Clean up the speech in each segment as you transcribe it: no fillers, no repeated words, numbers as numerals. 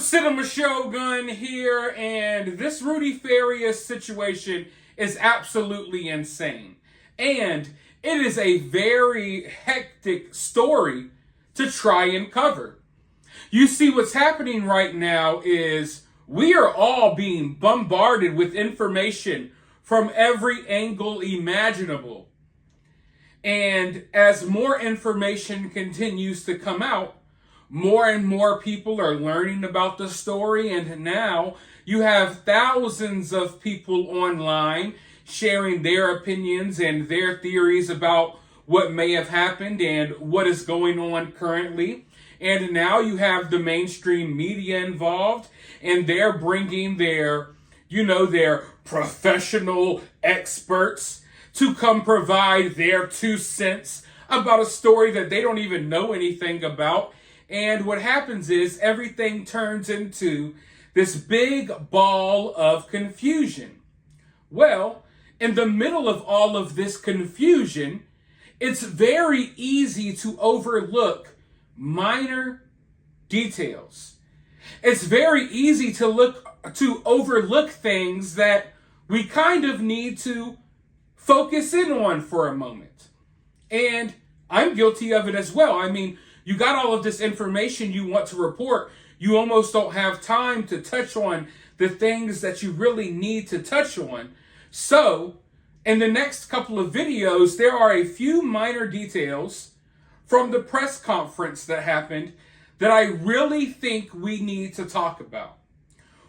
Cinema Shogun here, and this Rudy Farias situation is absolutely insane. And it is a very hectic story to try and cover. You see, what's happening right now is we are all being bombarded with information from every angle imaginable. And as more information continues to come out, more and more people are learning about the story, and now you have thousands of people online sharing their opinions and their theories about what may have happened and what is going on currently. And now you have the mainstream media involved, and they're bringing their professional experts to come provide their 2 cents about a story that they don't even know anything about. And what happens is everything turns into this big ball of confusion. Well, in the middle of all of this confusion, it's very easy to overlook minor details. It's very easy to overlook things that we kind of need to focus in on for a moment. And I'm guilty of it as well. I mean, you got all of this information you want to report. You almost don't have time to touch on the things that you really need to touch on. So, in the next couple of videos, there are a few minor details from the press conference that happened that I really think we need to talk about.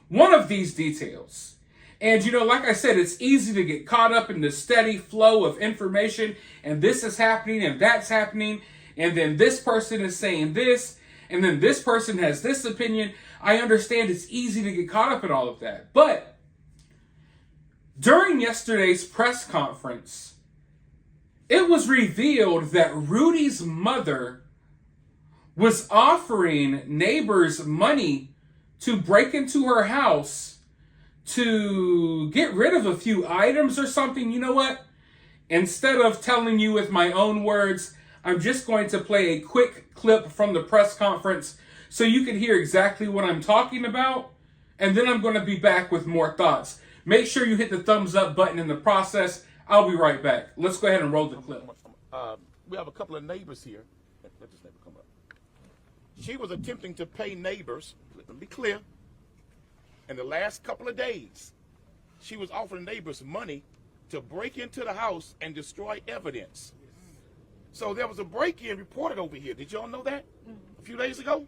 One of these details, and like I said, it's easy to get caught up in the steady flow of information, and this is happening and that's happening, and then this person is saying this, and then this person has this opinion. I understand it's easy to get caught up in all of that. But during yesterday's press conference, it was revealed that Rudy's mother was offering neighbors money to break into her house to get rid of a few items or something. You know what? Instead of telling you with my own words, I'm just going to play a quick clip from the press conference so you can hear exactly what I'm talking about, and then I'm going to be back with more thoughts. Make sure you hit the thumbs up button in the process. I'll be right back. Let's go ahead and roll the clip. We have a couple of neighbors here. Let this neighbor come up. She was attempting to pay neighbors, let me be clear, in the last couple of days. She was offering neighbors money to break into the house and destroy evidence. So there was a break-in reported over here. Did y'all know that a few days ago?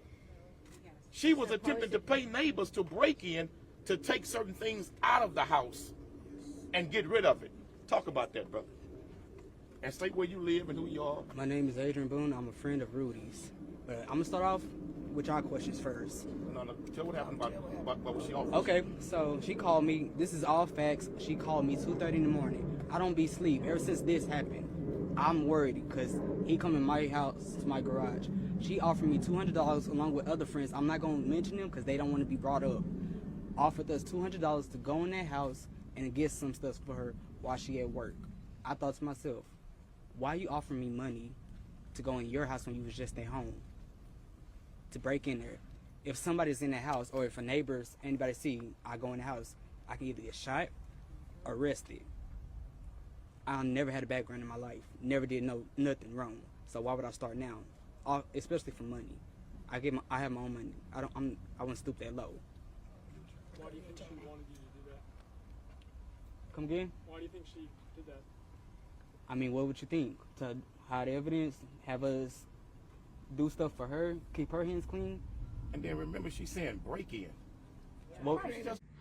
She was attempting to pay neighbors to break in to take certain things out of the house and get rid of it. Talk about that, brother. And state where you live and who you are. My name is Adrian Boone. I'm a friend of Rudy's. But I'm going to start off with y'all questions first. No. Tell what happened about what was she offering. Okay, so she called me. This is all facts. She called me 2:30 in the morning. I don't be asleep. Ever since this happened, I'm worried because he come in my house to my garage. She offered me $200 along with other friends. I'm not going to mention them because they don't want to be brought up. Offered us $200 to go in that house and get some stuff for her while she at work. I thought to myself, why you offering me money to go in your house when you was just at home? To break in there. If somebody's in the house or if a neighbor's, anybody see I go in the house, I can either get shot or arrested. I never had a background in my life. Never did nothing wrong. So why would I start now? Especially for money. I have my own money. I wouldn't stoop that low. Why do you think she wanted you to do that? Come again? Why do you think she did that? I mean, what would you think? To hide evidence, have us do stuff for her, keep her hands clean? And then remember she's saying break in. Well,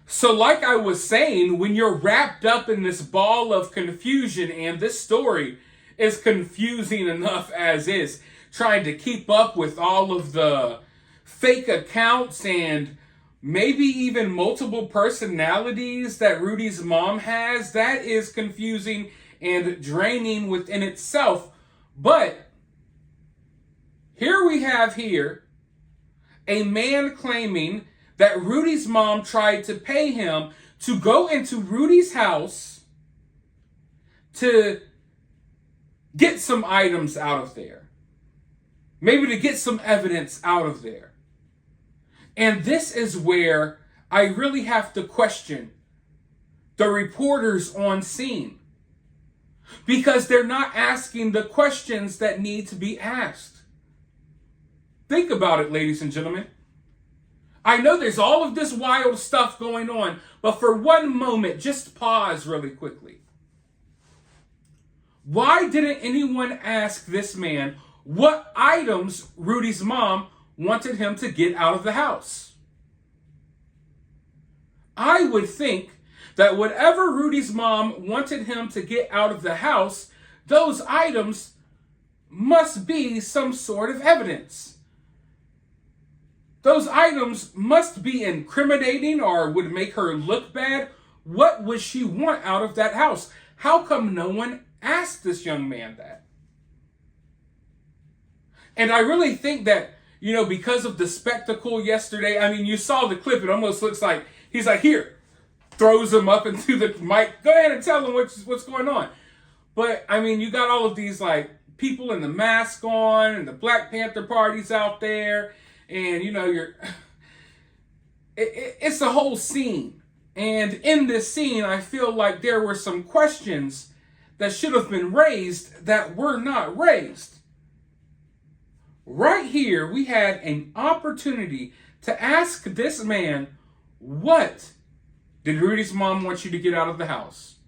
So like I was saying, when you're wrapped up in this ball of confusion, and this story is confusing enough as is, trying to keep up with all of the fake accounts and maybe even multiple personalities that Rudy's mom has, that is confusing and draining within itself. But here we have a man claiming that Rudy's mom tried to pay him to go into Rudy's house to get some items out of there. Maybe to get some evidence out of there. And this is where I really have to question the reporters on scene, because they're not asking the questions that need to be asked. Think about it, ladies and gentlemen. I know there's all of this wild stuff going on, but for one moment, just pause really quickly. Why didn't anyone ask this man what items Rudy's mom wanted him to get out of the house? I would think that whatever Rudy's mom wanted him to get out of the house, those items must be some sort of evidence. Those items must be incriminating or would make her look bad. What would she want out of that house? How come no one asked this young man that? And I really think that, because of the spectacle yesterday, you saw the clip, it almost looks like he's like, here, throws him up into the mic. Go ahead and tell him what's going on. But, you got all of these, people in the mask on and the Black Panther parties out there. And, it's a whole scene. And in this scene, I feel like there were some questions that should have been raised that were not raised. Right here, we had an opportunity to ask this man, what did Rudy's mom want you to get out of the house?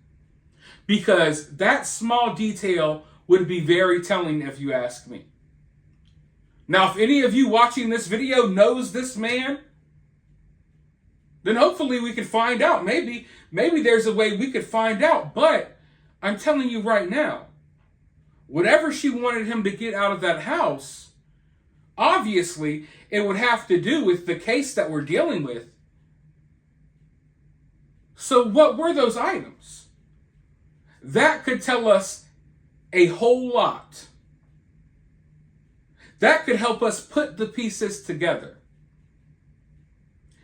Because that small detail would be very telling if you ask me. Now, if any of you watching this video knows this man, then hopefully we can find out. Maybe there's a way we could find out. But I'm telling you right now, whatever she wanted him to get out of that house, obviously it would have to do with the case that we're dealing with. So what were those items? That could tell us a whole lot. That could help us put the pieces together.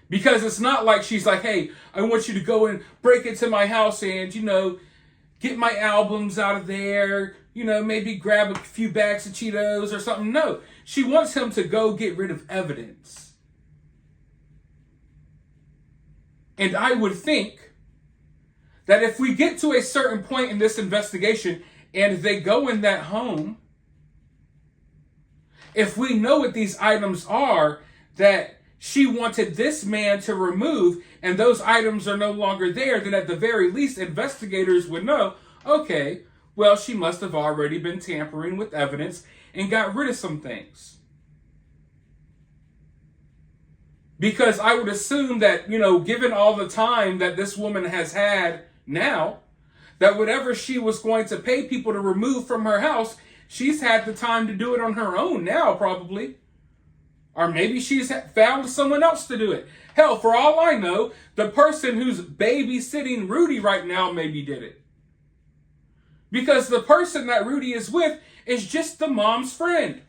Because it's not like she's like, hey, I want you to go and break into my house and, get my albums out of there, maybe grab a few bags of Cheetos or something. No, she wants him to go get rid of evidence. And I would think that if we get to a certain point in this investigation and they go in that home, if we know what these items are that she wanted this man to remove and those items are no longer there, then at the very least, investigators would know, okay, well, she must have already been tampering with evidence and got rid of some things. Because I would assume that, given all the time that this woman has had now, that whatever she was going to pay people to remove from her house, she's had the time to do it on her own now, probably. Or maybe she's found someone else to do it. Hell, for all I know, the person who's babysitting Rudy right now maybe did it. Because the person that Rudy is with is just the mom's friend.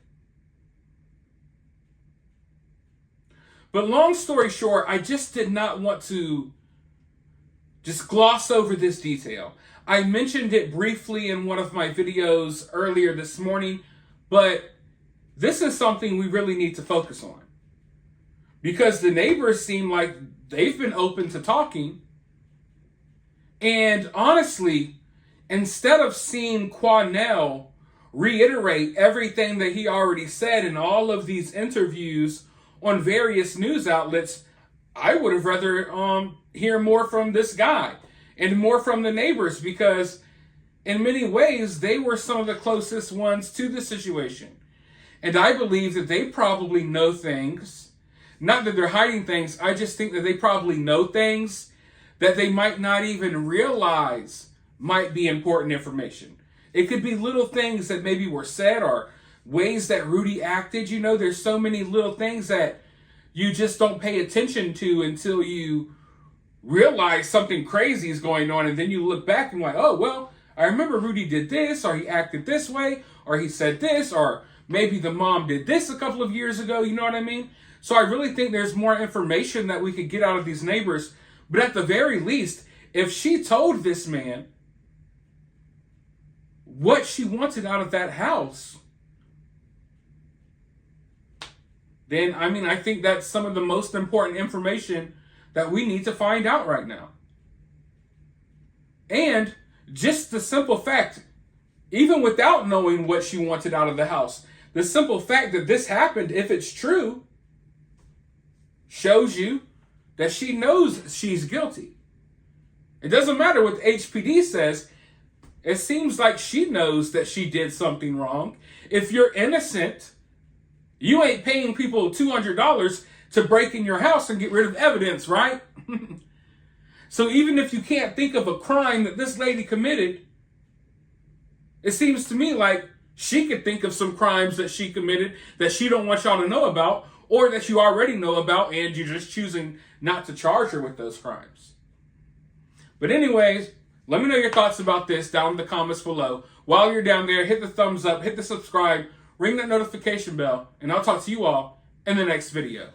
But long story short, I just did not want to just gloss over this detail. I mentioned it briefly in one of my videos earlier this morning, but this is something we really need to focus on. Because the neighbors seem like they've been open to talking. And honestly, instead of seeing Quanell reiterate everything that he already said in all of these interviews on various news outlets, I would have rather hear more from this guy and more from the neighbors, because in many ways, they were some of the closest ones to the situation. And I believe that they probably know things. Not that they're hiding things. I just think that they probably know things that they might not even realize might be important information. It could be little things that maybe were said or ways that Rudy acted. There's so many little things that you just don't pay attention to until you realize something crazy is going on. And then you look back and like, oh, well, I remember Rudy did this, or he acted this way, or he said this, or maybe the mom did this a couple of years ago. You know what I mean? So I really think there's more information that we could get out of these neighbors. But at the very least, if she told this man what she wanted out of that house, then I think that's some of the most important information that we need to find out right now. And just the simple fact, even without knowing what she wanted out of the house, the simple fact that this happened, if it's true, shows you that she knows she's guilty. It doesn't matter what the HPD says. It seems like she knows that she did something wrong. If you're innocent, you ain't paying people $200 to break in your house and get rid of evidence, right? So even if you can't think of a crime that this lady committed, it seems to me like she could think of some crimes that she committed that she don't want y'all to know about, or that you already know about and you're just choosing not to charge her with those crimes. But anyways, let me know your thoughts about this down in the comments below. While you're down there, hit the thumbs up, hit the subscribe, ring that notification bell, and I'll talk to you all in the next video.